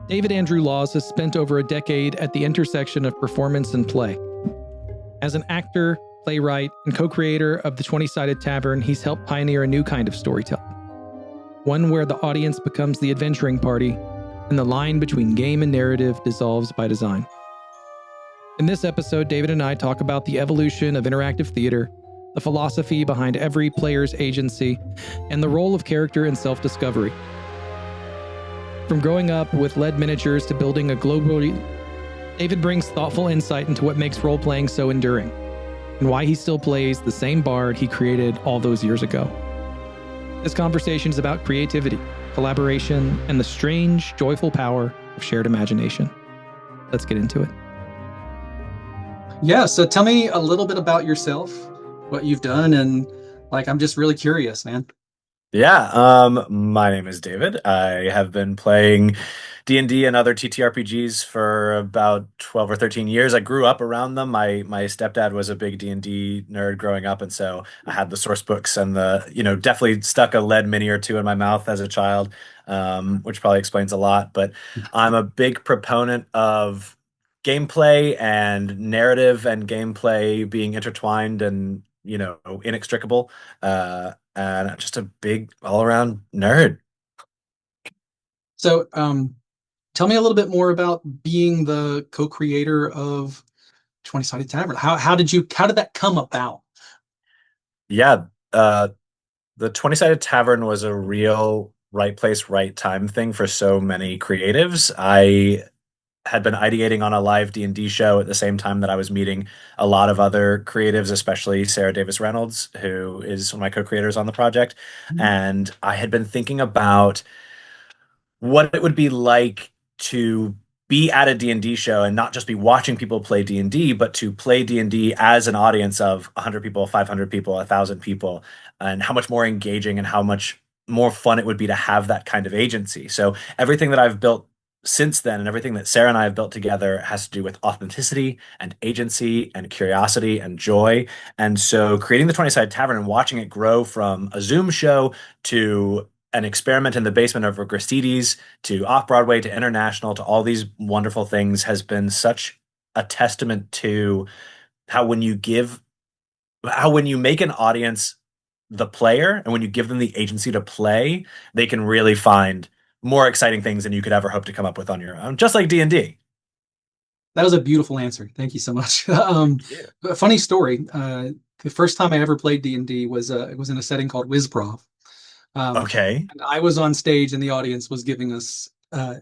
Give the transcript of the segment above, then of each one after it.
David Andrew Laws has spent over a decade at the intersection of performance and play. As an actor, playwright, and co-creator of the Twenty-Sided Tavern, he's helped pioneer a new kind of storytelling. One where the audience becomes the adventuring party, and the line between game and narrative dissolves by design. In this episode, David and I talk about the evolution of interactive theater, the philosophy behind every player's agency, and the role of character in self-discovery. From growing up with lead miniatures to building a globally, David brings thoughtful insight into what makes role-playing so enduring, and why he still plays the same bard he created all those years ago. This conversation is about creativity, collaboration, and the strange, joyful power of shared imagination. Let's get into it. Yeah, so tell me a little bit about yourself, what you've done, and I'm just really curious, man. Yeah, my name is David. I have been playing D&D and other TTRPGs for about 12 or 13 years. I grew up around them. My stepdad was a big D&D nerd growing up, and so I had the source books and definitely stuck a lead mini or two in my mouth as a child, which probably explains a lot. But I'm a big proponent of gameplay and narrative and gameplay being intertwined and inextricable. And just a big all-around nerd. So tell me a little bit more about being the co-creator of Twenty-Sided Tavern. How did that come about? Yeah, the Twenty-Sided Tavern was a real right place, right time thing for so many creatives. I had been ideating on a live D&D show at the same time that I was meeting a lot of other creatives, especially Sarah Davis Reynolds, who is one of my co-creators on the project. And I had been thinking about what it would be like to be at a D&D show and not just be watching people play D&D, but to play D&D as an audience of 100 people, 500 people, 1,000 people, and how much more engaging and how much more fun it would be to have that kind of agency. So everything that I've built since then and everything that Sarah and I have built together has to do with authenticity and agency and curiosity and joy. And so creating the Twenty-Sided Tavern and watching it grow from a Zoom show to an experiment in the basement of a Gristedes to off-Broadway to international to all these wonderful things has been such a testament to how when you make an audience the player and when you give them the agency to play, they can really find more exciting things than you could ever hope to come up with on your own, just like D&D. That was a beautiful answer. Thank you so much. A funny story. The first time I ever played D&D was it was in a setting called WizProv. Okay. And I was on stage and the audience was giving us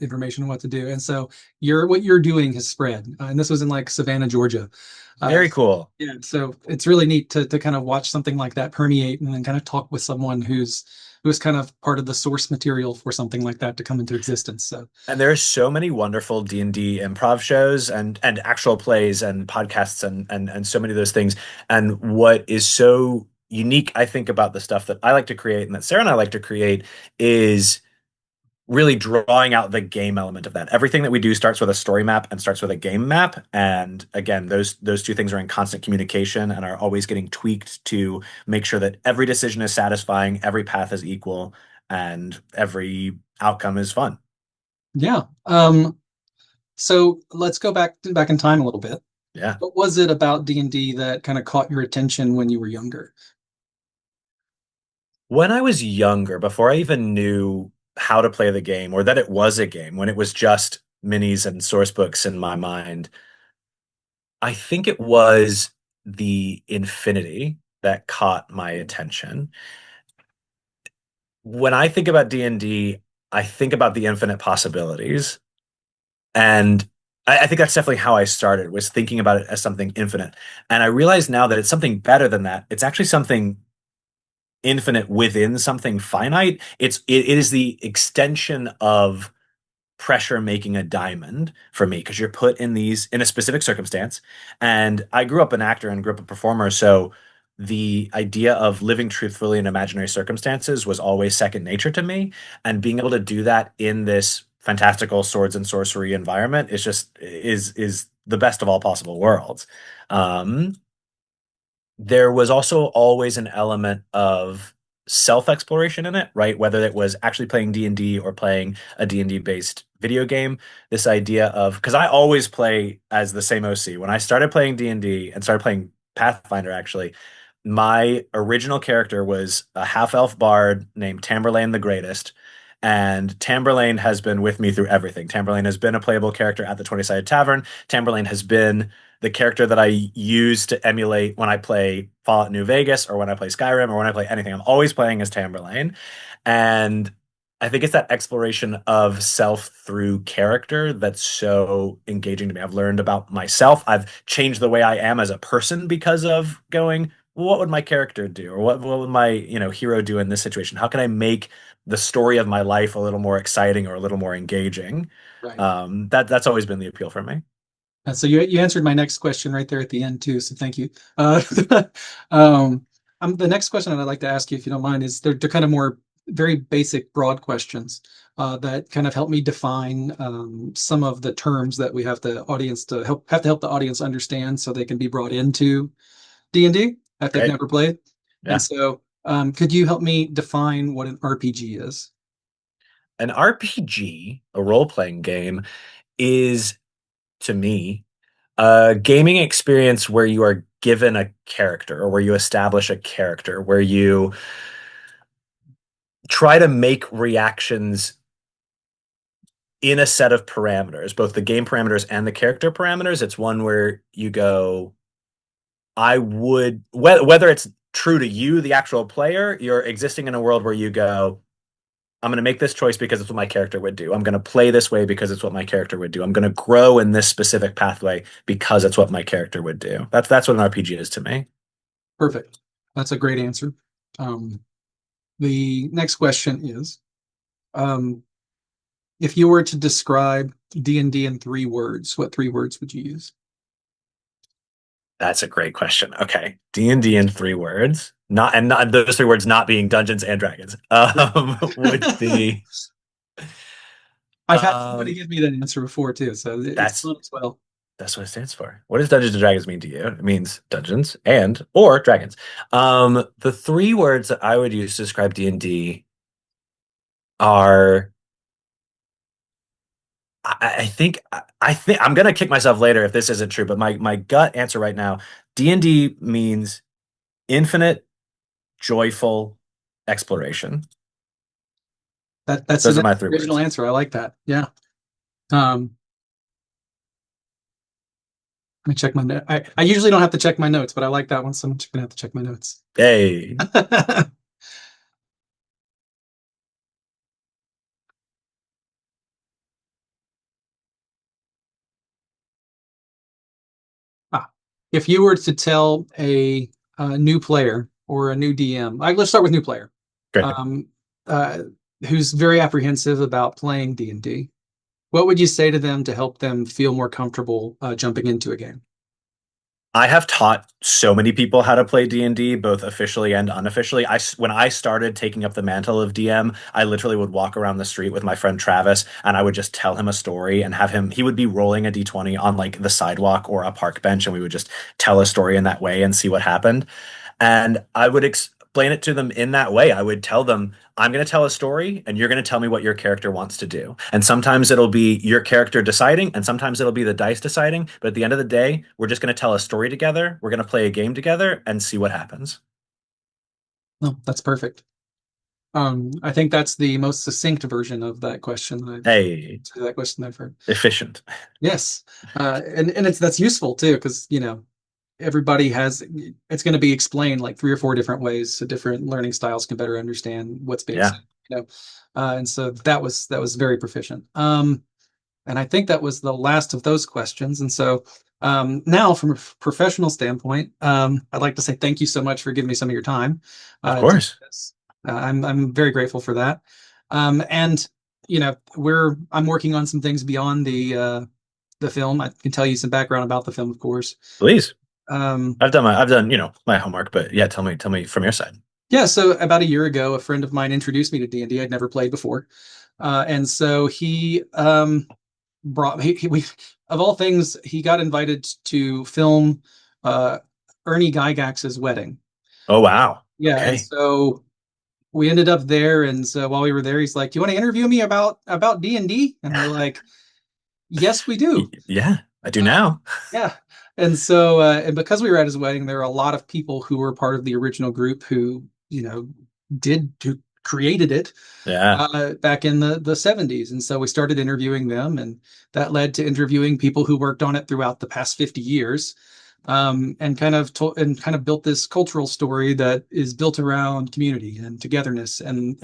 information on what to do. And so what you're doing has spread. And this was in Savannah, Georgia. Very cool. Yeah. So it's really neat to kind of watch something like that permeate and then kind of talk with someone who's kind of part of the source material for something like that to come into existence. So, and there's so many wonderful D&D improv shows and actual plays and podcasts and so many of those things. And what is so unique, I think, about the stuff that I like to create and that Sarah and I like to create is really drawing out the game element of that. Everything that we do starts with a story map and starts with a game map. And again, those two things are in constant communication and are always getting tweaked to make sure that every decision is satisfying, every path is equal, and every outcome is fun. Yeah. So let's go back in time a little bit. Yeah. What was it about D&D that kind of caught your attention when you were younger? When I was younger, before I even knew how to play the game or that it was a game, when it was just minis and source books in my mind, I think it was the infinity that caught my attention. When I think about D&D, I think about the infinite possibilities. And I think that's definitely how I started, was thinking about it as something infinite. And I realize now that it's something better than that. It's actually something infinite within something finite. It is the extension of pressure making a diamond for me, because you're put in a specific circumstance. And I grew up an actor and grew up a performer, so the idea of living truthfully in imaginary circumstances was always second nature to me, and being able to do that in this fantastical swords and sorcery environment is the best of all possible worlds. There was also always an element of self-exploration in it, right? Whether it was actually playing D&D or playing a D&D based video game, this idea of, because I always play as the same OC. When I started playing D&D and started playing Pathfinder, actually, my original character was a half-elf bard named Tamberlane the Greatest. And Tamberlane has been with me through everything. Tamberlane has been a playable character at the 20-Sided Tavern. Tamberlane has been the character that I use to emulate when I play Fallout New Vegas or when I play Skyrim or when I play anything. I'm always playing as Tamberlane. And I think it's that exploration of self through character that's so engaging to me. I've learned about myself. I've changed the way I am as a person because of going, well, what would my character do? Or what would my, hero do in this situation? How can I make the story of my life a little more exciting or a little more engaging? Right. That's always been the appeal for me. So you answered my next question right there at the end too. So thank you. Um, the next question that I'd like to ask you, if you don't mind, is they're kind of more very basic, broad questions that kind of help me define some of the terms that we have the audience to help the audience understand, so they can be brought into D&D if they've Great. never played. Yeah. And so, could you help me define what an RPG is? An RPG, a role-playing game, is, to me, a gaming experience where you are given a character or where you establish a character, where you try to make reactions in a set of parameters, both the game parameters and the character parameters. It's one where you go, I would, whether it's true to you, the actual player, you're existing in a world where you go, I'm going to make this choice because it's what my character would do. I'm going to play this way because it's what my character would do. I'm going to grow in this specific pathway because it's what my character would do. That's what an RPG is to me. Perfect. That's a great answer. The next question is, if you were to describe D&D in 3 words, what 3 words would you use? That's a great question. Okay. D&D in 3 words. Not those 3 words not being Dungeons and Dragons. Would be I've had somebody give me that answer before too, so it's fun as well. That's what it stands for. What does Dungeons and Dragons mean to you? It means dungeons and or dragons. The 3 words that I would use to describe D&D are, I think I'm gonna kick myself later if this isn't true, but my gut answer right now, D&D means infinite, joyful exploration. That's Those the are my 3 original words. answer. I like that. Yeah. Let me check my note. I usually don't have to check my notes, but I like that one so much. I'm gonna have to check my notes. Hey. If you were to tell a new player or a new DM, let's start with new player, Great. Uh, who's very apprehensive about playing D&D, what would you say to them to help them feel more comfortable jumping into a game? I have taught so many people how to play D&D, both officially and unofficially. When I started taking up the mantle of DM, I literally would walk around the street with my friend Travis, and I would just tell him a story and he would be rolling a D20 on like the sidewalk or a park bench, and we would just tell a story in that way and see what happened. And I would explain it to them in that way. I would tell them, I'm going to tell a story and you're going to tell me what your character wants to do. And sometimes it'll be your character deciding, and sometimes it'll be the dice deciding. But at the end of the day, we're just going to tell a story together. We're going to play a game together and see what happens. Oh, that's perfect. I think that's the most succinct version of that question. Hey, That question I've heard. efficient. Yes, and that's useful too, because everybody it's going to be explained like 3 or 4 different ways, so different learning styles can better understand what's being said. And so that was very proficient. And I think that was the last of those questions. And so now, from a professional standpoint, I'd like to say thank you so much for giving me some of your time. Of course. I'm very grateful for that. And I'm working on some things beyond the film. I can tell you some background about the film, of course. Please. I've done my homework, but yeah, tell me from your side. Yeah, so about a year ago, a friend of mine introduced me to D&D. I'd never played before, and so he brought we of all things, he got invited to film Ernie Gygax's wedding. Oh wow! Yeah, Okay. and so we ended up there, and so while we were there, he's like, "Do you want to interview me about D&D?" And we're like, "Yes, we do." Yeah, I do Uh, now. yeah. And so, and because we were at his wedding, there were a lot of people who were part of the original group who, who created it Yeah. back in the 70s. And so we started interviewing them, and that led to interviewing people who worked on it throughout the past 50 years. And kind of built this cultural story that is built around community and togetherness, and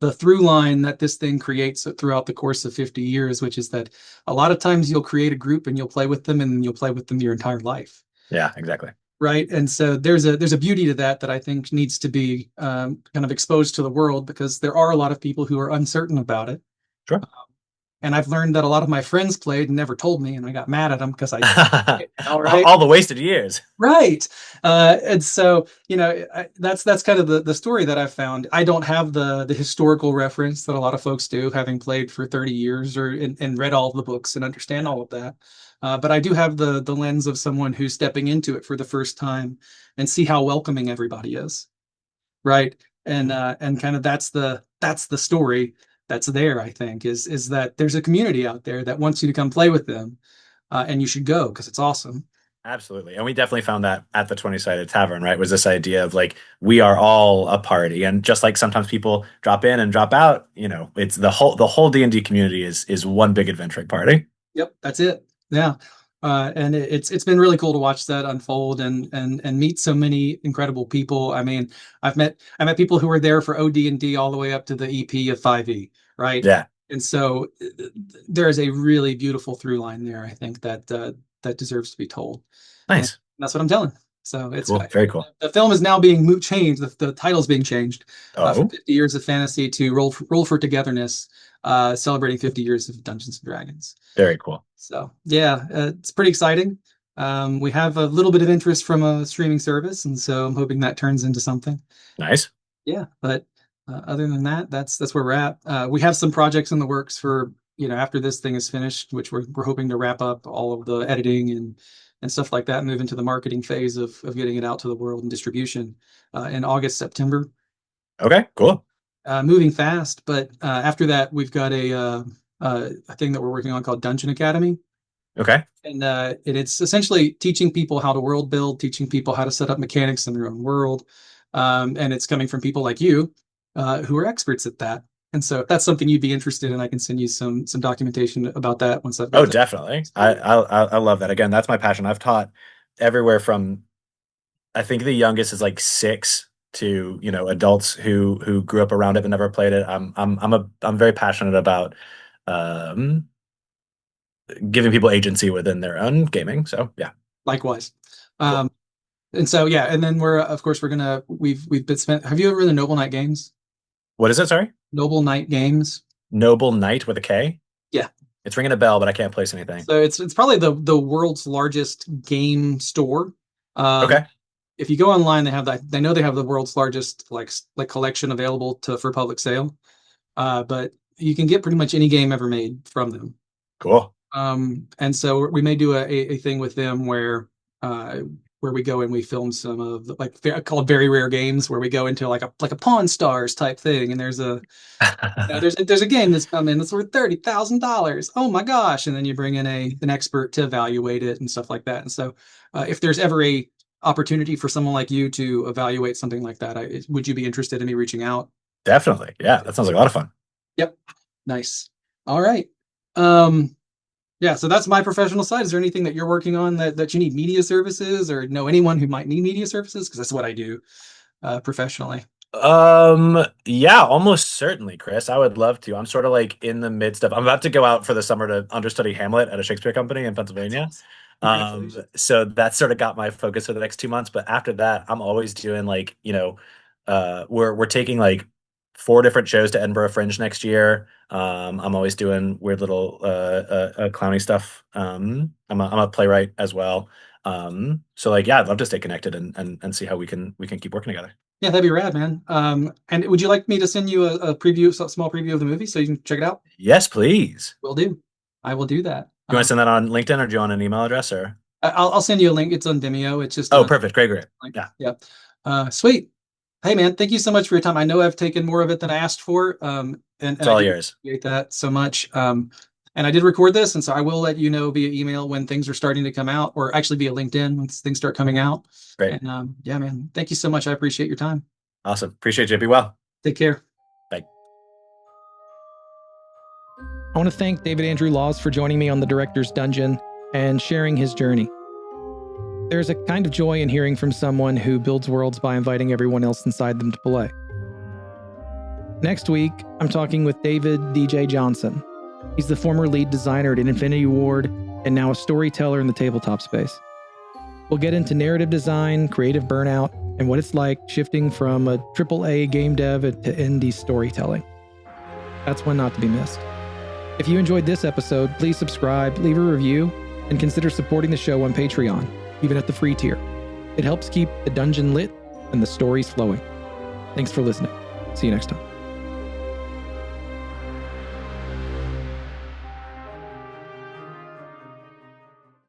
the through line that this thing creates throughout the course of 50 years, which is that a lot of times you'll create a group and you'll play with them, and you'll play with them your entire life. Yeah, exactly. Right. And so there's a beauty to that I think needs to be kind of exposed to the world, because there are a lot of people who are uncertain about it. Sure. And I've learned that a lot of my friends played and never told me, and I got mad at them because I all right. All the wasted years. Right. And so, that's kind of the story that I've found. I don't have the historical reference that a lot of folks do, having played for 30 years and read all the books and understand all of that. But I do have the lens of someone who's stepping into it for the first time and see how welcoming everybody is. Right. And kind of that's the story that's there, I think, is that there's a community out there that wants you to come play with them, and you should go because it's awesome. Absolutely. And we definitely found that at the 20-Sided Tavern, right? Was this idea of like, we are all a party. And just like sometimes people drop in and drop out, it's the whole D&D community is one big adventuring party. Yep, that's it. Yeah. And it's been really cool to watch that unfold and meet so many incredible people. I mean, I met people who were there for OD&D all the way up to the EP of 5e, right? Yeah. And so there is a really beautiful through line there, I think, that deserves to be told. And Nice. that's what I'm telling. So it's Cool. Very cool. The film is now being changed. The title's being changed from Oh, 50 Years of Fantasy to Roll for Togetherness, celebrating 50 years of Dungeons and Dragons. very cool. So yeah, it's pretty exciting. We have a little bit of interest from a streaming service, and so I'm hoping that turns into something. Nice. Yeah, but other than that, that's where we're at. We have some projects in the works for after this thing is finished, which we're hoping to wrap up all of the editing and stuff like that, and move into the marketing phase of getting it out to the world and distribution in August, September. Okay, cool. Moving fast, but after that, we've got a thing that we're working on called Dungeon Academy. Okay. And it's essentially teaching people how to world build, teaching people how to set up mechanics in their own world. And it's coming from people like you who are experts at that. And so if that's something you'd be interested in, I can send you some documentation about that once I've got Oh, that. definitely. I love that. Again, that's my passion. I've taught everywhere from, I think the youngest is like 6 to, adults who grew up around it but never played it. I'm very passionate about um giving people agency within their own gaming. So yeah. Likewise. Cool. And so yeah, and then of course we've been spent. Have you ever read the Noble Knight games? What is it? Sorry? Noble Knight games. Noble Knight with a K? Yeah. It's ringing a bell, but I can't place anything. So it's probably the world's largest game store. Okay. If you go online, they have that. They know they have the world's largest like collection available for public sale. But you can get pretty much any game ever made from them. Cool. And so we may do a thing with them where we go and we film some of called very rare games, where we go into like a Pawn Stars type thing, and there's a game that's come in that's worth $30,000. Oh my gosh! And then you bring in an expert to evaluate it and stuff like that. And so if there's ever a opportunity for someone like you to evaluate something like that, would you be interested in me reaching out? Definitely. Yeah, that sounds like a lot of fun. Yep. Nice. All right. Yeah, so that's my professional side. Is there anything that you're working on that you need media services, or know anyone who might need media services? Because that's what I do professionally. Yeah, almost certainly, Chris. I would love to. I'm sort of like in the midst of, I'm about to go out for the summer to understudy Hamlet at a Shakespeare company in Pennsylvania. So that's sort of got my focus for the next 2 months. But after that, I'm always doing like, we're taking like 4 different shows to Edinburgh Fringe next year. I'm always doing weird little clowny stuff. I'm a playwright as well. So like, yeah, I'd love to stay connected and see how we can keep working together. Yeah, that'd be rad, man. And would you like me to send you a small preview of the movie so you can check it out? Yes, please. Will do. I will do that. You want to send that on LinkedIn, or do you want an email address, or? I'll send you a link. It's on Vimeo. It's just Oh, perfect. Great. link. Yeah. Yeah. Sweet. Hey, man, thank you so much for your time. I know I've taken more of it than I asked for, and It's I all do yours. appreciate that so much. And I did record this, and so I will let you know via email when things are starting to come out, or actually via LinkedIn when things start coming out. Great. And yeah, man, thank you so much. I appreciate your time. Awesome. Appreciate you. Be well. Take care. Bye. I want to thank David Andrew Laws for joining me on the Director's Dungeon and sharing his journey. There's a kind of joy in hearing from someone who builds worlds by inviting everyone else inside them to play. Next week, I'm talking with David DJ Johnson. He's the former lead designer at Infinity Ward and now a storyteller in the tabletop space. We'll get into narrative design, creative burnout, and what it's like shifting from a AAA game dev to indie storytelling. That's one not to be missed. If you enjoyed this episode, please subscribe, leave a review, and consider supporting the show on Patreon, even at the free tier. It helps keep the dungeon lit and the stories flowing. Thanks for listening. See you next time.